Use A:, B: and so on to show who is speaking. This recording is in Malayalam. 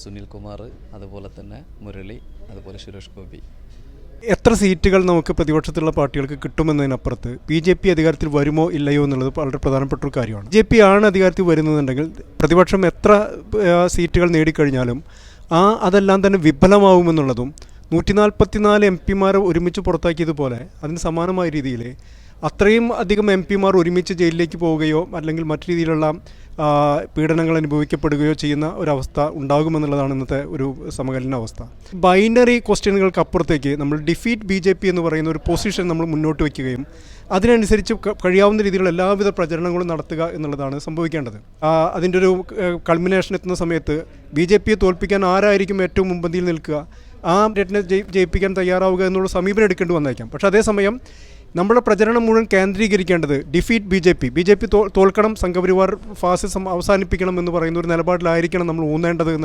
A: സുനിൽകുമാർ, അതുപോലെ തന്നെ മുരളി, അതുപോലെ സുരേഷ് ഗോപി.
B: എത്ര സീറ്റുകൾ നമുക്ക് പ്രതിപക്ഷത്തുള്ള പാർട്ടികൾക്ക് കിട്ടുമെന്നതിനപ്പുറത്ത് BJP അധികാരത്തിൽ വരുമോ ഇല്ലയോ എന്നുള്ളത് വളരെ പ്രധാനപ്പെട്ട ഒരു കാര്യമാണ്. BJP ആണ് അധികാരത്തിൽ വരുന്നതെങ്കിൽ പ്രതിപക്ഷം എത്ര സീറ്റുകൾ നേടിക്കഴിഞ്ഞാലും അതെല്ലാം തന്നെ വിഫലമാവുമെന്നുള്ളതും 144 MP ഒരുമിച്ച് പുറത്താക്കിയതുപോലെ അതിന് സമാനമായ രീതിയിൽ അത്രയും അധികം MP ഒരുമിച്ച് ജയിലിലേക്ക് പോവുകയോ അല്ലെങ്കിൽ മറ്റു രീതിയിലുള്ള പീഡനങ്ങൾ അനുഭവിക്കപ്പെടുകയോ ചെയ്യുന്ന ഒരവസ്ഥ ഉണ്ടാകുമെന്നുള്ളതാണ് ഇന്നത്തെ ഒരു സമകാലീന അവസ്ഥ. ബൈനറി ക്വസ്റ്റ്യനുകൾക്ക് അപ്പുറത്തേക്ക് നമ്മൾ ഡിഫീറ്റ് BJP എന്ന് പറയുന്ന ഒരു പൊസിഷൻ നമ്മൾ മുന്നോട്ട് വയ്ക്കുകയും അതിനനുസരിച്ച് കഴിയാവുന്ന രീതിയിലുള്ള എല്ലാവിധ പ്രചരണങ്ങളും നടത്തുക എന്നുള്ളതാണ് സംഭവിക്കേണ്ടത്. അതിൻ്റെ ഒരു കൾമിനേഷൻ എത്തുന്ന സമയത്ത് BJPയെ തോൽപ്പിക്കാൻ ആരായിരിക്കും ഏറ്റവും മുൻപന്തിയിൽ നിൽക്കുക, ആ രത്നെ ജയിപ്പിക്കാൻ തയ്യാറാവുക എന്നുള്ള സമീപനം എടുക്കേണ്ടി വന്നേക്കാം. പക്ഷേ അതേസമയം നമ്മുടെ പ്രചരണം മുഴുവൻ കേന്ദ്രീകരിക്കേണ്ടത് ഡിഫീറ്റ് BJP തോൽക്കണം, സംഘപരിവാർ ഫാസിസം അവസാനിപ്പിക്കണം എന്ന് പറയുന്ന ഒരു നിലപാടിലായിരിക്കണം നമ്മൾ ഊന്നേണ്ടത് എന്നുള്ളത്